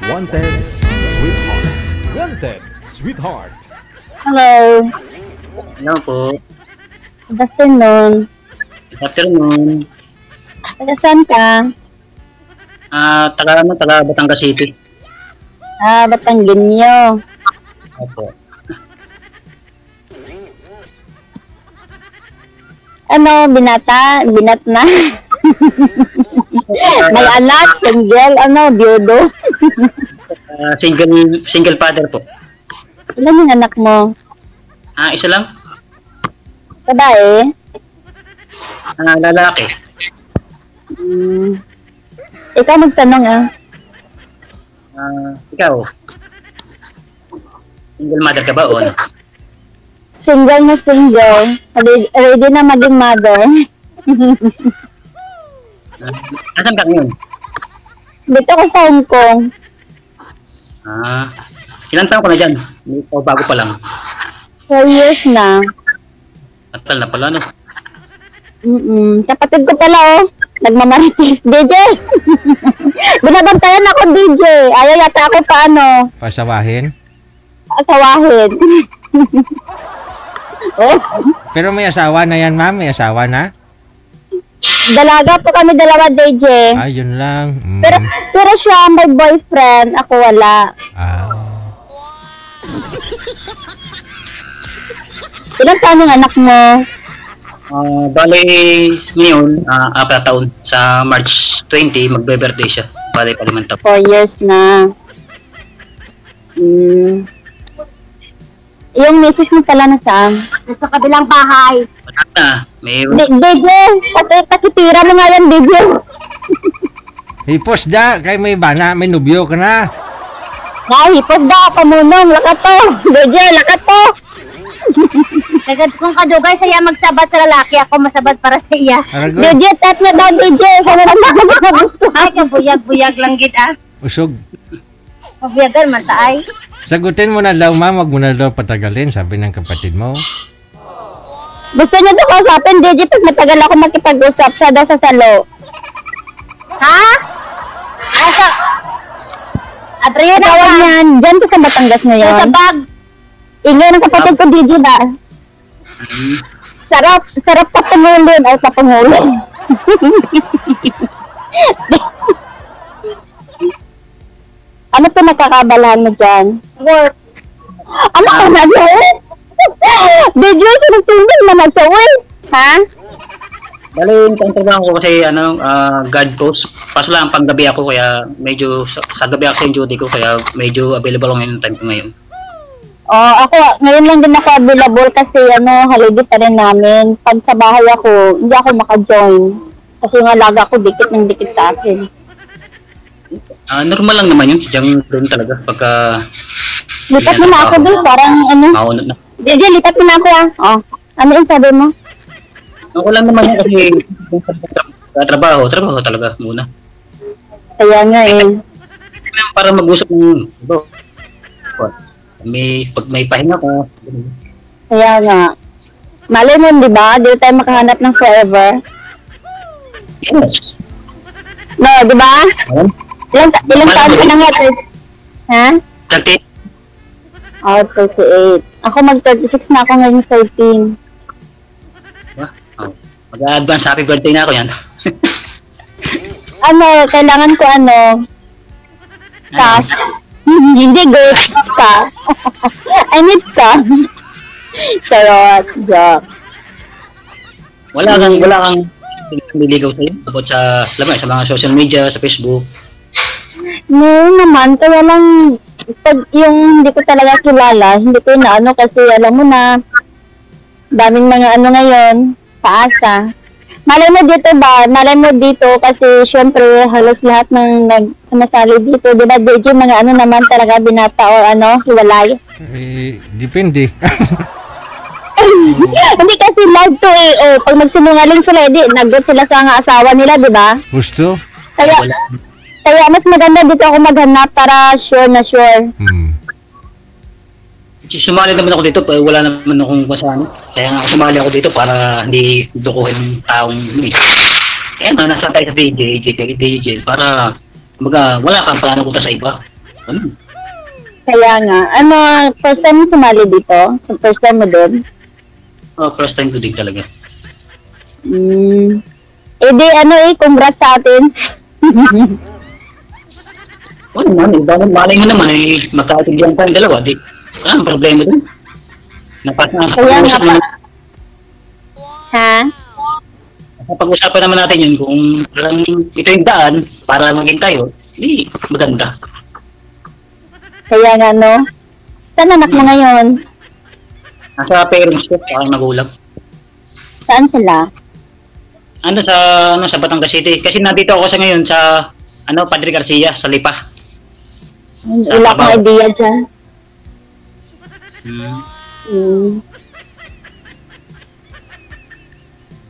Wanted, sweetheart. Wanted, sweetheart. Hello. Hello po. Good afternoon. Good afternoon. Taga saan ka? Taga Batangas City. Batanggenyo. Opo. Ano, binat na? May anak, single, biyudo. Single father po. Ilan yung anak mo? Isa lang. Babae? Lalaki. Ikaw magtanong Ikaw. Single mother ka ba o ano? Single na single. Ready na maging mother. Asan ka ngayon? Dito ko sa Hong Kong. Ilan taon ko na dyan? Bago pa lang. 4 years na. Atal na pala, no? Kapatid ko pala, nagmamarites. DJ! Binabantayan ako, DJ. Ayaw yata ako paano. Pasawahin? Asawahin. Pero may asawa na yan, ma'am? May asawa na? Dalaga po kami dalawa, DJ. Yun lang. Pero siya, may boyfriend. Ako wala. Ilang taon yung anak mo? Bale, ngayon, 4 taon. Sa March 20, magbe-birthday siya. Bale, pa 5 taon. 4 years na. Yung misis mo pala nasaan? Nasa kabilang bahay. Wala na. May... DJ, pakitira mo nga yan, DJ. Hipos da, kay may bana, may nubyo ka na. Hipos da, pamunong, lakat to. DJ, lakat to. Agad kung kadugay saya magsabat sa lalaki, ako masabat para sa iya. DJ, tap niya daw, DJ. Sana lang gusto. Ay, kabuyag-buyag lang gid Usog. Kabuyagan man taay. Sagutin mo na daw, ma'am, wag mo na daw patagalin, sabi ng kapatid mo. Gusto niya daw kausapin, DJ, pag matagal ako makipag-usap, siya daw sa salo. Ha? Adriana, tawag niyan. Diyan ka sa Batangas ngayon. Sa bag. Ingay ng kapatid ko, DJ ba? Sarap papangulin. Ay, papangulin. Ano po nakakabalahan mo dyan? Work. Ano ka na dyan? DJ, sinagtindin mo na ito, ha? Bale, yung trabaho ko kasi, guard post. Paso lang, panggabi ako, kaya medyo, sa gabi ako sa duty ko, kaya medyo available ako ngayon time ko ngayon. Ako, ngayon lang din ako available kasi, holiday pa rin namin. Pag sa bahay ako, hindi ako maka-join. Kasi yung alaga ko, dikit ng dikit sa akin. Normal lang naman yun, diyan doon talaga, pagka... Lipat mo na ako doon, parang Maunod na. DJ, lipat mo na ako Ano yung sabi mo? Ako lang naman yun kasi trabaho talaga muna. Kaya nga Para mag-usap ng pag may pahinga ka. Kaya nga. Malay mo, di ba? Di tayo makahanap ng forever. Yes. No, di ba? Ilang taon ka na nga? Ha? 38. 38. Ako mag-36 na ako ngayon 13. Mag-advance happy birthday na ako yan. Kailangan ko cash. Hindi good ka. I need cash. Charot. Joke. Wala kang niligaw sa'yo about sa mga social media, sa Facebook. No naman, kaya lang pag yung hindi ko talaga kilala, hindi ko inaano kasi alam mo na daming mga ngayon, paasa. Malay mo dito kasi syempre halos lahat ng sumasali dito, di ba DJ, mga naman talaga binata o hiwalay? Depende. Hindi kasi live to pag magsinungaling sila, nagot sila sa asawa nila, di ba? Gusto? Kaya mas maganda dito ako maghanap para sure na sure. Sumali naman ako dito, wala naman akong kasama. Kaya nga sumali ako dito para hindi dukuhin ng taong Kaya nga, nasa tayo sa DJ, para wala kang plano punta sa iba. Ano? Kaya nga. Ano, first time mo sumali dito? So, first time mo doon? Oh, first time ko din talaga. Eh di, congrats sa atin. Oo naman, malay mo naman, magkakatigyan tayong dalawa, di. Ang problema dun. Kaya nga pa. Ha? Napag-usapan naman natin yun kung parang ito yung daan para maging tayo, di maganda. Kaya nga, no? Saan anak mo ngayon? Nasa parents ko, parang magulang. Saan sila? Sa Batangas City. Kasi nandito ako sa ngayon sa Padre Garcia sa Lipa. Wala akong idea dyan.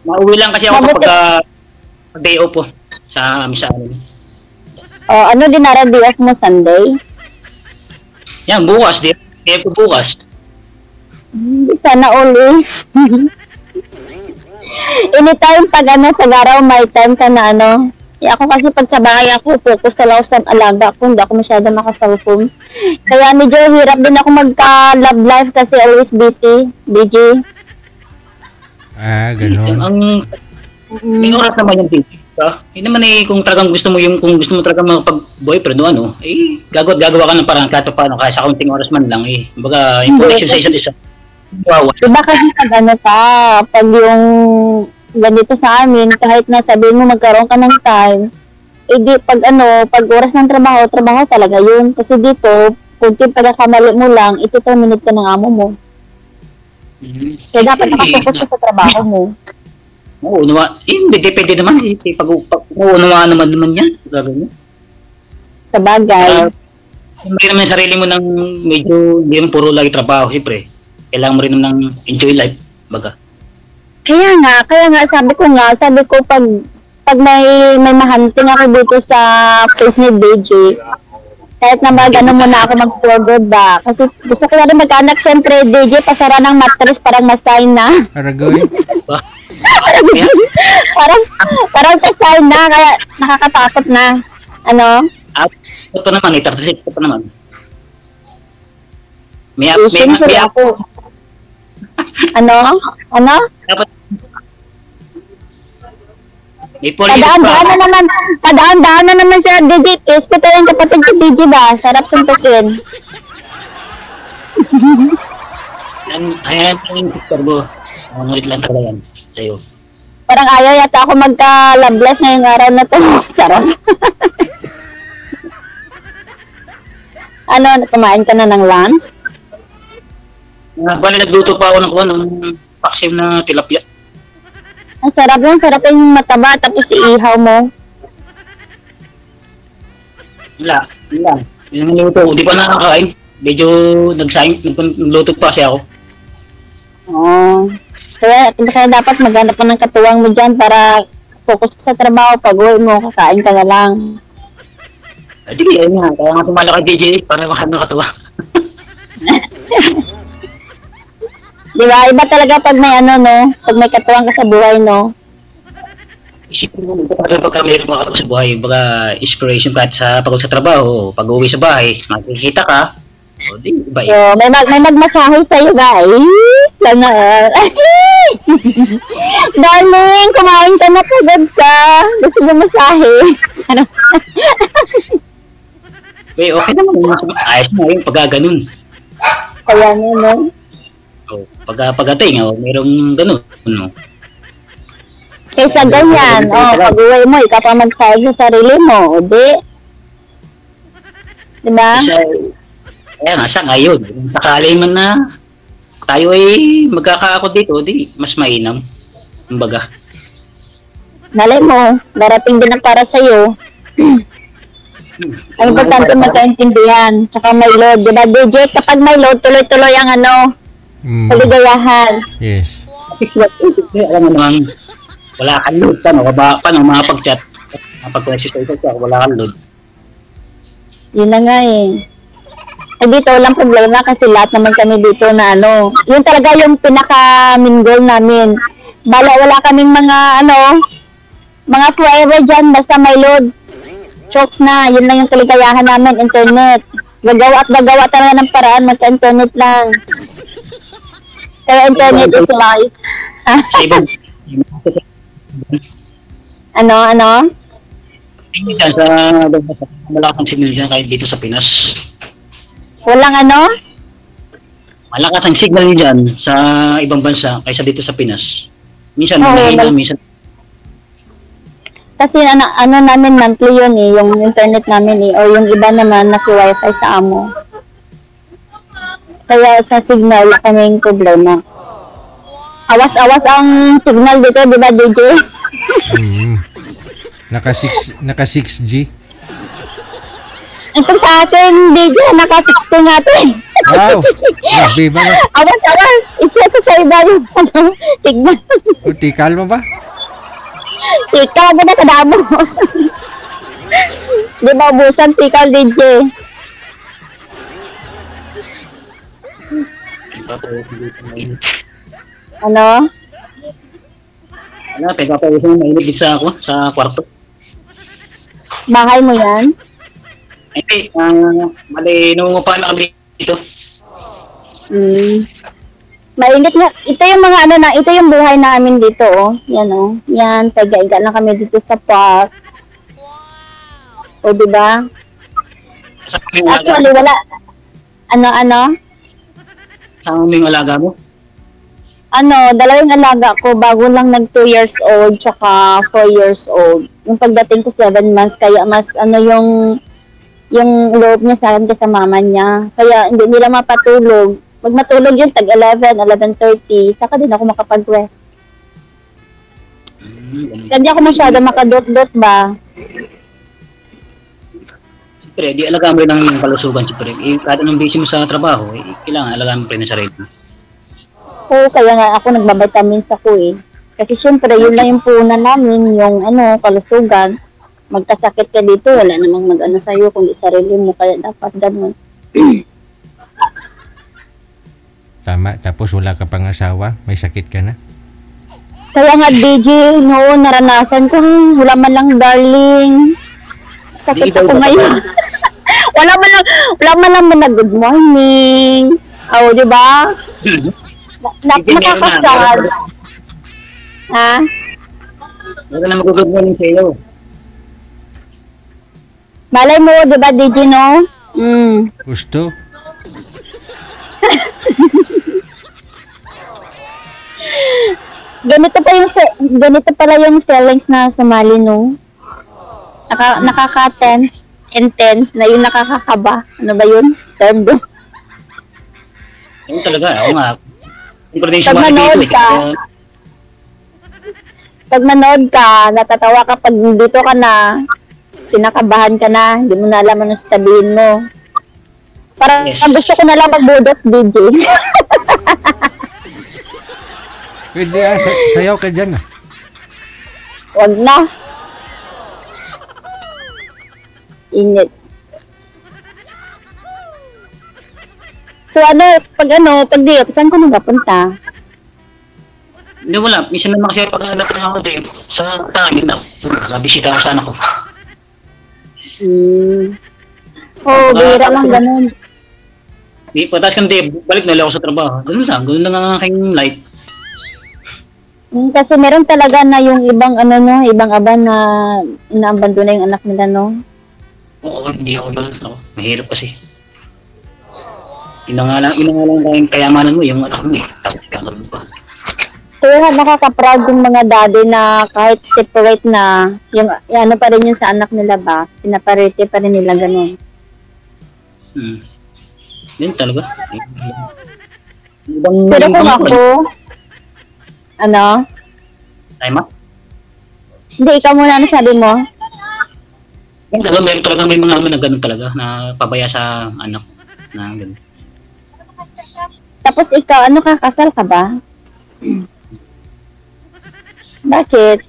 Mauwi lang kasi ako kapag day off po sa amin sa amin. Ano dinara day off mo Sunday? Yan, bukas. Day off bukas. Sana all anytime pag araw may time ka na ako kasi pag sa bahay ako, focus talaga sa alaga ko, hindi ako masyado naka-cellphone. Kaya medyo hirap din ako magka-love life kasi always busy, DJ. Ganun. May oras naman yung DJ. Hindi naman kung talagang gusto mo talaga makapag-boyfriend gagawa ka ng parang kahit paano, kaya sa kaunting oras man lang Kumbaga, yung connection sa isa't isa. Wow. Diba kasi pag yung ganito sa amin, kahit na sabihin mo magkaroon ka ng time, di pag oras ng trabaho talaga yun. Kasi dito, kung pagkakamali mo lang, iti-terminate ka ng amo mo. Kaya dapat nakafocus ka sa trabaho mo. Oo, depende naman. Pag-uunawaan naman yan. Sa bagay. May naman sarili mo ng medyo, hindi naman puro lagi trabaho, siyempre. Kailangan mo rin naman ng enjoy life, baga. Kaya nga, sabi ko pag may mahunting ako dito sa face ni DJ, kahit na muna ako mag-forward ba, kasi gusto ko na rin mag-anak, syempre, DJ, pasara ng mattress, parang masign na. Aragoy. parang pasign na, kaya nakakatakot na. Ito naman, ito naman. May ako. Dapat Padaan na naman siya, DJ. Hospital ang kapatid si DJ ba? Sarap suntukin. Ayan yung sister ko. Ngunit lang talaga yan sa'yo. Parang ayaw yata ako magka-loveless ngayong araw na to. Charot. Kumain ka na ng lunch? Bali, nagluto pa ako ng paksim na tilapia. Ang sarap yung mataba, tapos iihaw mo. Wala. Yung niluto ko, di pa nakakain. Medyo nagluto pa kasi ako. Kaya dapat maghanap ka ng katuwang mo dyan para focus sa trabaho. Pag uwi mo, kakain ka na lang. Sige, ayun nga. Kaya nga sumala ka DJ para makano katuwang. Diba? Iba talaga pag may pag may katuwang ka sa buhay, no? Isipin mo, pagka mayroon mga katuwang sa buhay, baga inspiration kahit sa pagod sa trabaho, pag uwi sa bahay, makikita ka, iba yun. So, may magmasahe sa'yo, guys. Sana, darling, kumain ka na kagad ka. Gusto mo masahe. Okay naman, ayos na yun, pagka ganun. Kaya nga, no? Pagdating, mayroong ganun, no? Kaysa ganyan, pag-uwi mo, ikaw pa mag-sahig sa sarili mo, diba? Kaya nga, sa ngayon, sakali man na tayo magkakaakot dito, mas mainam. Kumbaga. Nalay mo, darating din ang para sa'yo. Ang importante magkaintindihan, tsaka may load, diba, DJ? Kapag may load, tuloy-tuloy ang kaligayahan. Yes. Alam mo naman, wala kang load. Paano makapag-chat? Makapag-exercise ka, wala kang load. Yun na nga dito walang problema kasi lahat naman kami dito na yun talaga yung pinaka-main goal namin. Wala kaming mga mga forever dyan, basta may load. Chokes na, yun lang yung kaligayahan namin, internet. gagawa talaga ng paraan, magka-internet lang. Kaya internet is life. Sa ibang... Ano? Dyan sa malakas ang signal dyan kahit dito sa Pinas. Walang ano? Malakas ang signal dyan sa ibang bansa kaysa dito sa Pinas. Minsan, Oo, mahina, minsan. Kasi ano namin monthly yun eh, yung internet namin eh, o yung iba naman naki-wifi sa amo. Kaya sa signal kaming problema. Awas-awas ang signal dito, di ba DJ? Naka 6G. Ito sa akin, DJ, naka 60 nga to eh. Wow! Grabe ba? Awas-awas, isya ko sa iba yung signal. O, tikal mo ba? Tikal mo na kadamo. Di ba ubusan tikal, DJ? Ano? Wala, pagkapawisan mo mainit dito sa ako, sa kwarto. Bahay mo yan? Ay, mali, nungupahan na kami dito. Mainit nga. Ito yung mga ito yung buhay namin dito, oh. Yan, oh. Yan, taga-iga lang kami dito sa park. O, diba? Actually, wala. Ano? Saan mo yung alaga mo? Dalawang alaga ko bago lang nag 2 years old tsaka 4 years old. Yung pagdating ko 7 months, kaya mas yung loob niya sa akin kasi mama niya. Kaya hindi nila mapatulog. Pag matulog yun, tag 11, 11:30, saka din ako makapag-rest. Hindi ako masyado makadot-dot ba? Siyempre, di alagaan mo rin ang kalusugan, siyempre. Kahit anong busy mo sa trabaho, kailangan alagaan mo rin ang sarili mo. Oo, kaya nga ako nagbabitamins ako eh. Kasi syempre, yun lang yung punan namin, yung kalusugan. Magkasakit ka dito, wala namang mag-ano sa'yo, kundi sarili mo, kaya dapat ganun. Tama, tapos wala ka pang asawa, may sakit ka na. Kaya nga, DJ, noon, naranasan ko, wala man lang, darling. Sakit ako ngayon. wala man lang na good morning. Oo, di ba? Nakakasal. Ha? Wala na mag-good morning sa iyo. Malay mo, di ba, DJ, no? Gusto? Ganito pala yung feelings na sumali, no? Nakaka-tense, intense, na yung nakakakaba. Ano ba yun? Term doon. Yung talaga, ako nga. Pag manood ka, natatawa ka pag dito ka na, pinakabahan ka na, hindi mo na alam ano sabihin mo. Parang gusto ko na lang magbudots, DJ. Pwede sayaw ka dyan ah. Huwag na. Init. So pag diop, saan ko nagapunta? Hindi, wala. Minsan naman kasi pag ako dito, sa tangin na, bisita ka sana ko. Bihira lang ganun. Di, patas ka na balik na lang ako sa trabaho. Ganun lang ang aking life. Kasi meron talaga na yung ibang ibang aban na inaabandon na yung anak nila, no? Oo, hindi ako ganun ako. Mahirap kasi. Inangalan kayong kayamanan mo, yung anak mo eh. Tapos kakaroon pa. Kaya nga nakaka-proud yung mga daddy na kahit separate na, yung pa rin yun sa anak nila ba, pinaparete pa rin nila ganun. Yan talaga. Pero kung ako, Ay ma? Hindi, ikaw muna sabi mo? Yan talaga, meron talaga may mga na ganun talaga, na pabaya sa anak na ganun. Tapos ikaw, kasal ka ba? Bakit?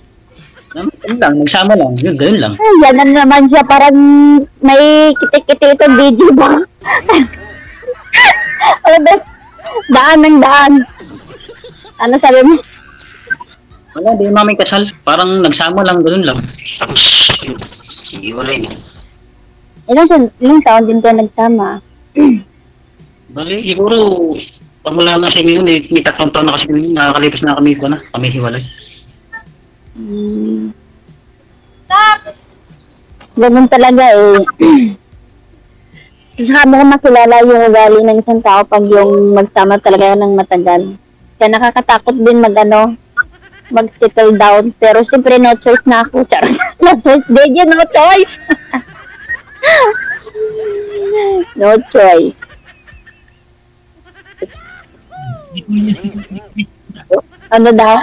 Ganun lang, nagsama lang, yun, ganun lang. Ay, yan na naman siya, parang may kitik-kitik itong video ba? Daan ng daan. Ano sabi mo? Wala, di namin kasal. Parang nagsama lang, ganun lang. Tapos, hindi wala yun. Ilang taon din kayo nagsama? Bali, siguro, pamula na siya ngayon, may 3 taon na kasi ngayon, nakakalipas na kami hiwalay. Ganun talaga eh. Saka mo makilala yung ugali ng isang tao pag yung magsama talaga ng matagal. Kaya nakakatakot din mag-settle down. Pero siyempre no choice na ako. Charot. No choice. Deja, no choice. No choice. Ano daw?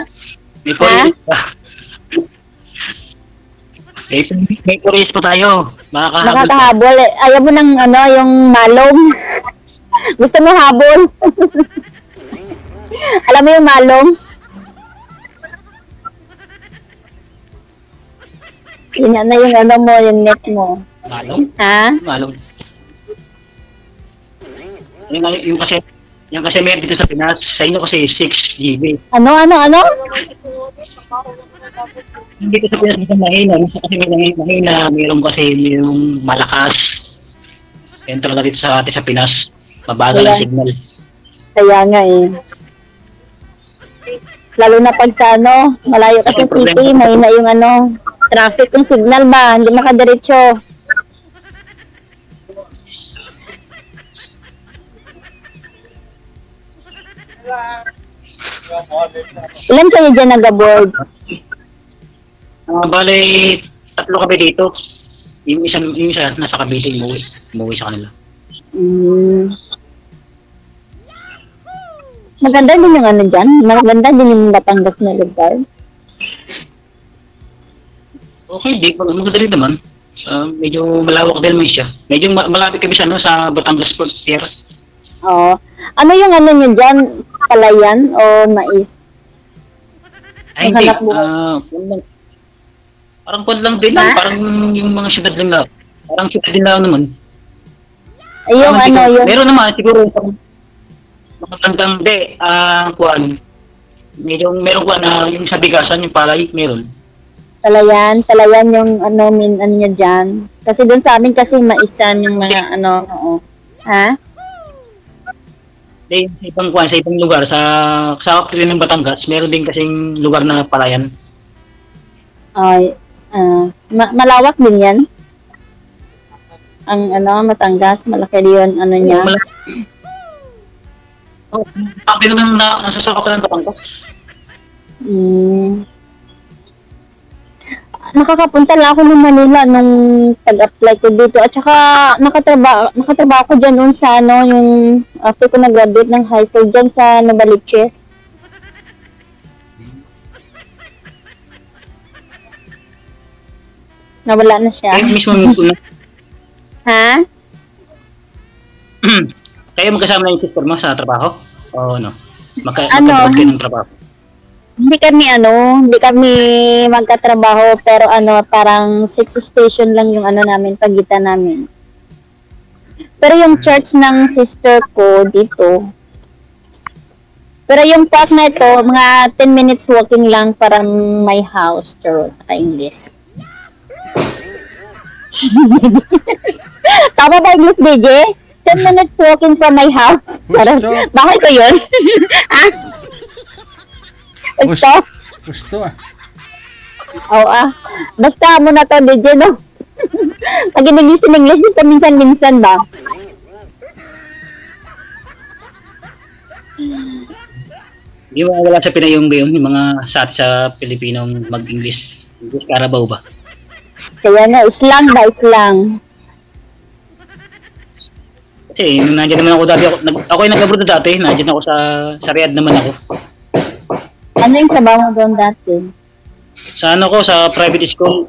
May puris pa tayo. Nakakahabol. Ayaw mo ng yung malong. Gusto mo habol? Alam mo yung malong? Yun na yung yung net mo. Malong? Ha? Malong. Yung kasi meron dito sa Pinas, sa inyo kasi 6 GB. Ano? Hindi ko sa Pinas dito mahina. Kasi may mahina, mayroong malakas. Yan talaga dito sa atin sa Pinas. Mabagal ang signal. Kaya nga eh. Lalo na pag sa malayo ka sa city, mahina yung traffic yung signal ba, hindi makadiretso. Ilan kayo dyan nag-aboard? Bale, 3 kami dito. Yung isa nasa Cavite, umuwi sa kanila. Maganda din yung dyan? Maganda din yung Batangas na lugar? Okay, maganda rin naman. Medyo malawak din naman siya. Medyo malapit kami sa Batangas Pier. Oo. Ano yung nyo dyan? Palayan o mais? Ay, hindi. Parang kod lang din lang. Parang yung mga syudad lang na. Parang syudad din lang naman. Ay, yung yung... Meron naman, siguro. Makatandang, kuwan. Meron kuwan na yung sa bigasan, yung palay, meron. Palayan yung niya dyan. Kasi doon sa amin kasi maisan yung mga oo. Ha? Sa ibang lugar, sa kapatid ng Batangas, meron din kasing lugar na palayan. Ay, malawak din yan. Ang Batangas, malaki yun, niya. Sabi naman na nasasakop ng Batangas. Nakakapunta lang ako ng Manila nung pag-apply ko dito. At saka nakatrabaho ko dyan noon sa yung after ko nag-graduate ng high school dyan sa Novaliches. Nawala na siya. Kayo mismo na. Ha? Kayo magkasama na yung sister mo sa trabaho? O no? Magkatapos kayo ng trabaho? Hindi kami magkatrabaho pero parang 6 station lang yung namin, pagitan namin. Pero yung church ng sister ko dito. Pero yung park na ito, mga 10 minutes walking lang para my house, pero naka-English. Tama ba English, DJ? 10 minutes walking from my house. Bakit ko yun? Gusto Oo Basta mo na to, DJ, no? Pag English dito, minsan-minsan ba? Yung wala sa Pinay yung mga sa Pilipinong mag-English. English Carabao ba? Kaya nga, slang. Kasi nandiyan naman ako dati. Ako ay nag-abroad na dati. Nandiyan ako sa Riyadh naman ako. Ano yung trabaho mo doon dati? Sa private school,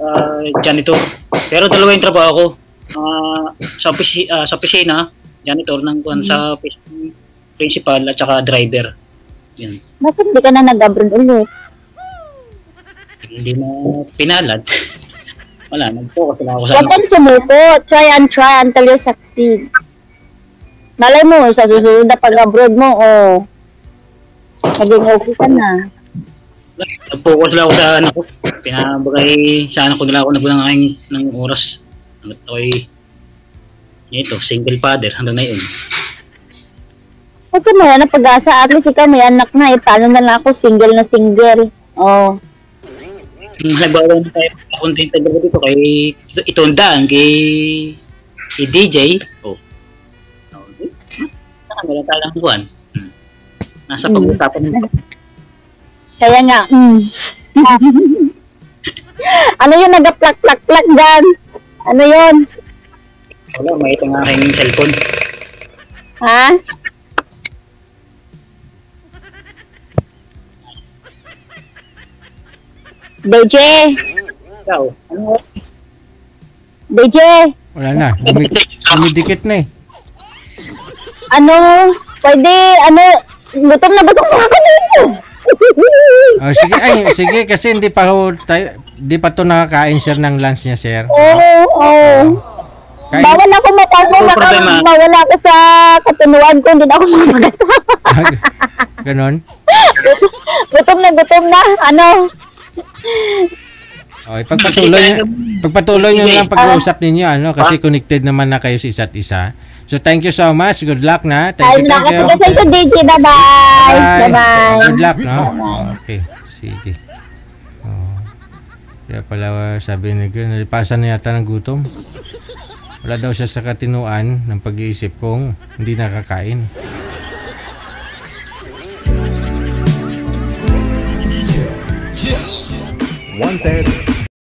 janitor. Pero dalawa yung trabaho ko. Sa opisina, janitor sa principal at saka driver. Yan. Bakit hindi ka na nag-abroad ulit? Hindi na pinalad. Wala, nag-focus lang ako sa Huwag kang sumuko. Try until you succeed. Malay mo, sa susunod na pag-abroad mo, maging okay ka na. Nag-focus lang ako sa anak ko. Pinabagay sa anak ko nila ako nagbulang ng oras. Ako'y Ito, single father, hanggang ngayon. Ito na na pag-asa. At least ikaw may anak na. Eh, paano na lang ako single na single? Oh. Nagbawa na tayo content talaga dito kay Itondaan, kay DJ. Oh. Meron talang buwan. Nasa pag-usapan mo. Kaya nga, ano yun, nag-plak-plak-plak dyan? Ano yun? Wala, may itong aking cellphone. Ha? DJ! Ikaw, ano? DJ! Wala na. Dumidikit na eh. Ano? Pwede, gutom na ako nito. Oh, sige kasi hindi pa to nakakain sir ng lunch niya, sir. Oo. Bawal ako matanong, bawal ako sa katunuan ko, hindi na ako makagasama. Ganon? Gutom na, ano? Okay, pagpatuloy nyo lang pag-uusap ninyo, kasi connected naman na kayo sa isa't isa. So, thank you so much. Good luck na. Thank you. Sige sa DJ. Bye-bye. Bye-bye. Good luck, no? Okay, sige. Kaya pala sabi ni Girl, nalipasan na yata ng gutom. Wala daw siya sa katinuan ng pag-iisip kung hindi nakakain. Wanted